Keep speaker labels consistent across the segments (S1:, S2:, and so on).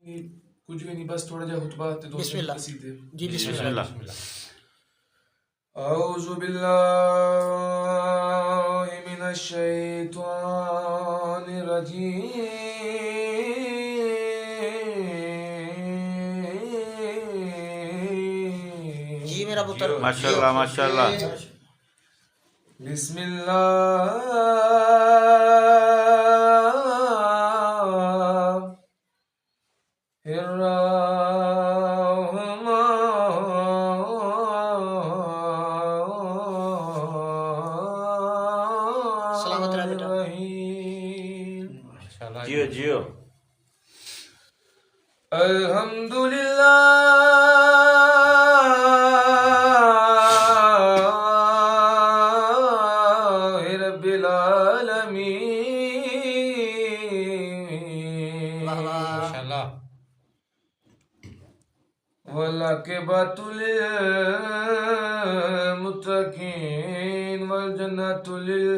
S1: कुछ भी नहीं, बस थोड़ा जा खुतबा ते दो
S2: बिस्मिल्लाह
S1: कसीदे।
S2: जी बिस्मिल्लाह।
S1: औज़ु बिल्लाहि मिनश शैतानिर रजीम।
S2: जी मेरा पुत्र
S3: माशाल्लाह माशाल्लाह।
S2: सलामत रहे बेटा।
S3: जियो जियो।
S1: अल्हम्दुलिल्लाहि रब्बिल आलमीन।
S2: वाह वाह
S4: माशाल्लाह।
S1: वल्आक़िबतु लिल-मुत्तक़ीन वल जन्नतु लिल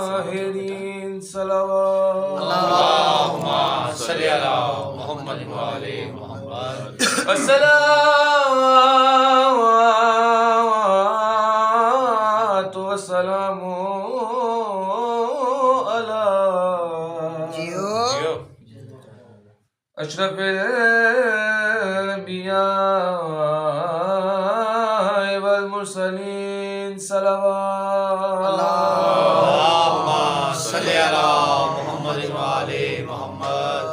S1: माहिरीन। सलावत
S4: अल्लाहुम्मा सल्ली अला मुहम्मद व आले मुहम्मद।
S1: अस्सलातु वस्सलामु अला
S2: जियो
S4: जियो।
S1: अशरफिल अंबिया वल मुरसलीन। सलावत
S4: अल्लाहुम्मा सल्ली अला मुहम्मद व आले मुहम्मद।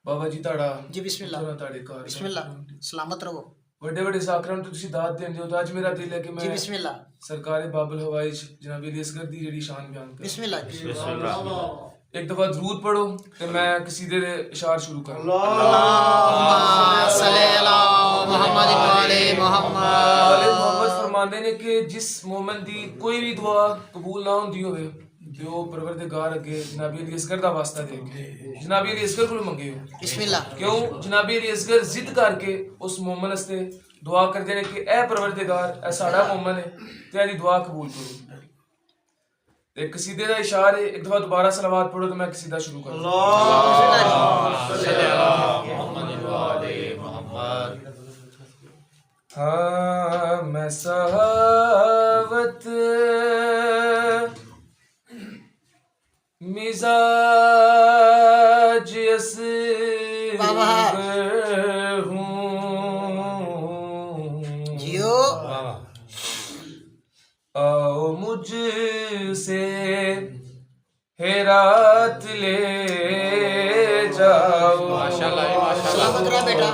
S1: बाबा जी ताड़ा
S2: जी बिस्मिल्लाह
S1: ताड़े कार
S2: बिस्मिल्लाह। सलामत रहो
S1: बड़े बड़े साकरां तो तुसी दाद देंदे हो, तो अज मेरा दिल है कि
S2: जी
S1: मैं
S2: बिस्मिल्लाह
S1: सरकार बाबुल हवाइज जनाब अली असगर दी जेड़ी शान बयान कर।
S2: बिस्मिल्लाह।
S1: एक दफा दरूद पढ़ो ते मैं कसीदे दे इशार शुरू कर।
S2: अल्लाहुम्मा सल्ली अला मुहम्मद व आले मुहम्मद।
S1: मोहम्मद फरमाते ने कि जिस मोमिन दी कोई भी दुआ कबूल ना होंदी होवे ते ओ परवरदिगार अगे जनाब अली असगर दा वास्ता दे के जनाब अली असगर कोल मंगे हो।
S2: बिस्मिल्लाह
S1: क्यों जनाब अली असगर जिद करके उस मोमिन वास्ते दुआ करते ने कि ए परवरदिगार ए साड़ा मोमिन है ते एदी दुआ कबूल करो। एक कसीदे का इशार है, एक दफा दोबारा सलावत पढ़ो तो मैं कसीदा शुरू कर। हाँ मैं सहावत मिजाज असगर हूँ।
S2: जियो
S1: आओ मुझसे हेरात ले जाओ।
S2: सलामत रहे बेटा।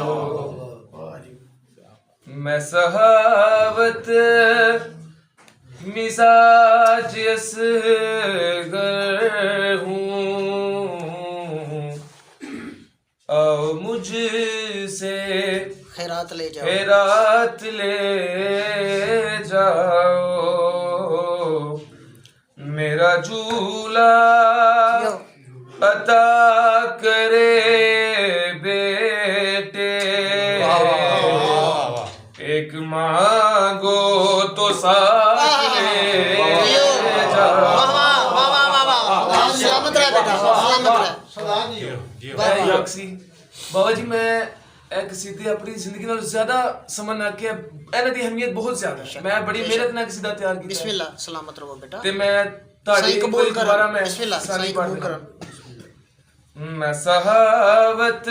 S1: मैं सहावत मिजाज असगर हूँ। आओ मुझसे
S2: खैरात ले जाओ
S1: हेरात ले जाओ। मेरा झूला
S2: जियो
S1: अता करे बेटे। एक मांगो तो साथ ले जाओ।
S2: सलामत रहे बेटा। सलामत रहे।
S1: याक्सी बाबा जी मैं एक सीधी अपनी जिंदगी नाल ज्यादा समझना कि ਇਹਨਾਂ ਦੀ ਅਹਿਮੀਅਤ ਬਹੁਤ ਜ਼ਿਆਦਾ ਹੈ। मैं बड़ी मेहनत ਨਾਲ ਕਸੀਦਾ ਤਿਆਰ ਕੀਤਾ
S2: बिस्मिल्लाह सलामत रहो बेटा।
S1: ਤੇ मैं ਤੁਹਾਡੀ
S2: सही कबूल कर।
S1: ਦੁਬਾਰਾ मैं
S2: बिस्मिल्लाह
S1: सारी
S2: सही
S1: पढ़
S2: कबूल कर।
S1: रहा हूं। मैं सहावत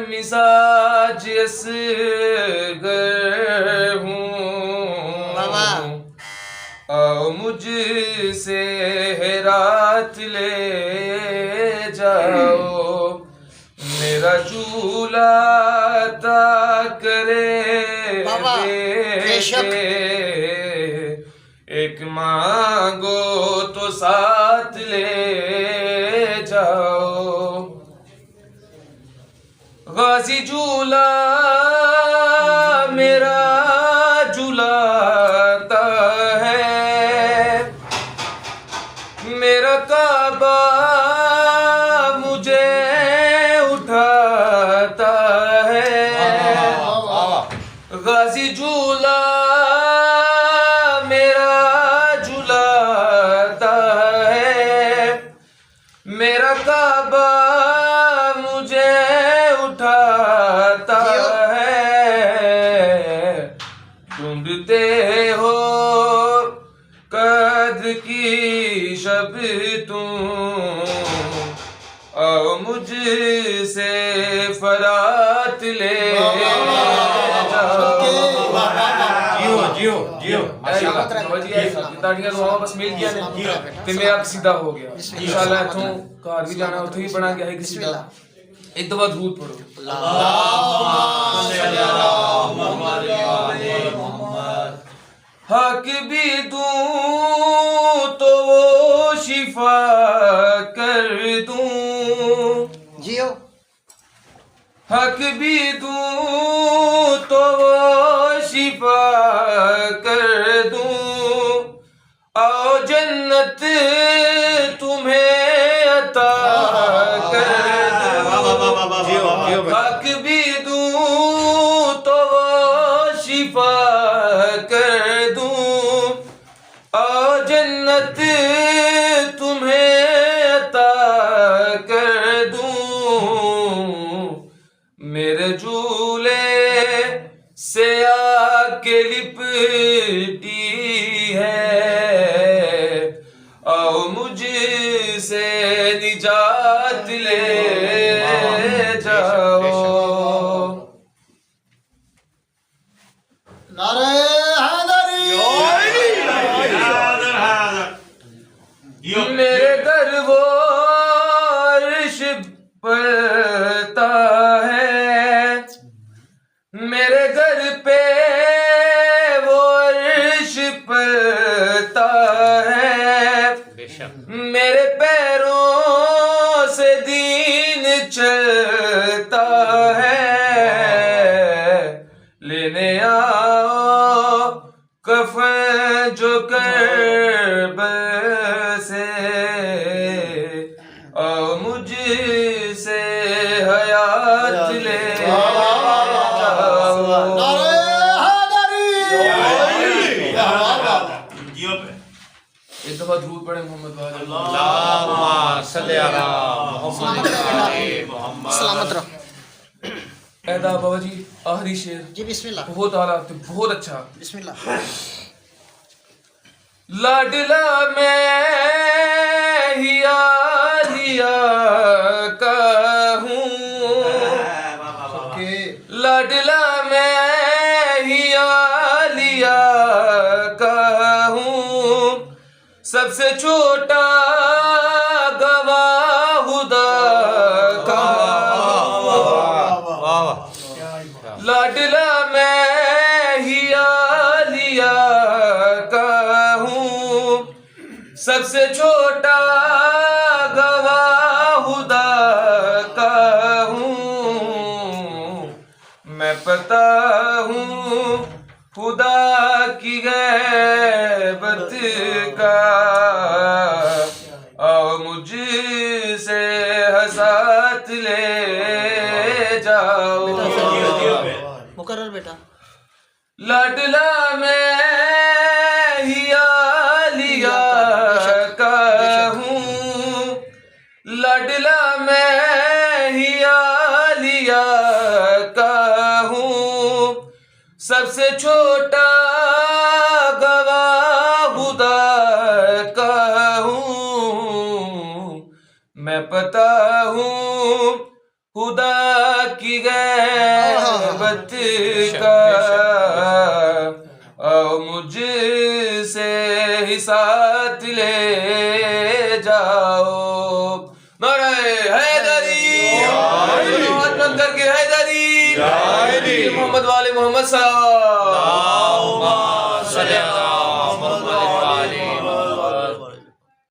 S1: मिजाज असगर हूँ।
S2: बाबा।
S1: आओ मुझसे हेरात ले जाओ। मेरा चूल्हा ता करे
S2: बाबा, बेशक।
S1: एक मांगो तो साथ ले जाओ। गाजी झूला मेरा झूलाता है। मेरा काबा मुझे उठाता है। गाजी झूला समझते हो कद्र की शब तुम, आओ मुझसे फरात ले
S4: जियो जियो
S1: ताड़ियां दुआवां बस मिल गया ने ते मेरा कसीदा हो गया इंशाल्लाह इथों घर भी जाना उथे भी बना गया है कसीदा एक दफा दरूद पढ़ो हक भी दूं तो वो शिफा कर दूं,
S2: जियो
S1: हक भी दूं तो वो शिफा कर दूं, आओ जन्नत तुम्हें अता कर दूं, हक भी दूं तो वो शिफा कर दूं, आओ जन्नत तुम्हें अता कर दूं, मेरे झूले से आके लिपटी है, आओ मुझसे निजात ले जाओ।
S2: नारे हैदरी
S1: मेरे घर वो अर्श पड़ता है, मेरे घर पे वो अर्श पड़ता है, मेरे पैरों से दीन चलता है, लेने आओ कफन जो करबल से, आओ मुझसे हयात ले जाओ।
S2: नारे
S1: एक दफा दरूद पढ़े मोहम्मद वाले
S2: सलामत रहो।
S1: ऐदा बाबा जी आखिरी शेर
S2: जी बिस्मिल्लाह
S1: बहुत आला बहुत अच्छा।
S2: बिस्मिल्लाह।
S1: लाडला मैं ही आलिया का हूँ, लाडला मैं ही आलिया का हूँ, सबसे छोटा गवाह खुदा का हूँ, लाडला मैं ही आलिया का हूँ, सबसे छोटा गवाह खुदा का हूँ, मैं पता हूँ खुदा की गैबत का, आओ मुझसे हसात ले जाओ।
S2: मुकर्रर बेटा।
S1: लाडला मैं ही आलिया का हूँ, लाडला मैं ही आलिया का हूँ, सबसे छोटा गवाह खुदा का हूँ, मैं पता हूँ खुदा की गैबत का, आओ मुझसे ही साथ ले जाओ। नारे हैदरी करके हैदरी मोहम्मद वाले मोहम्मद साहब।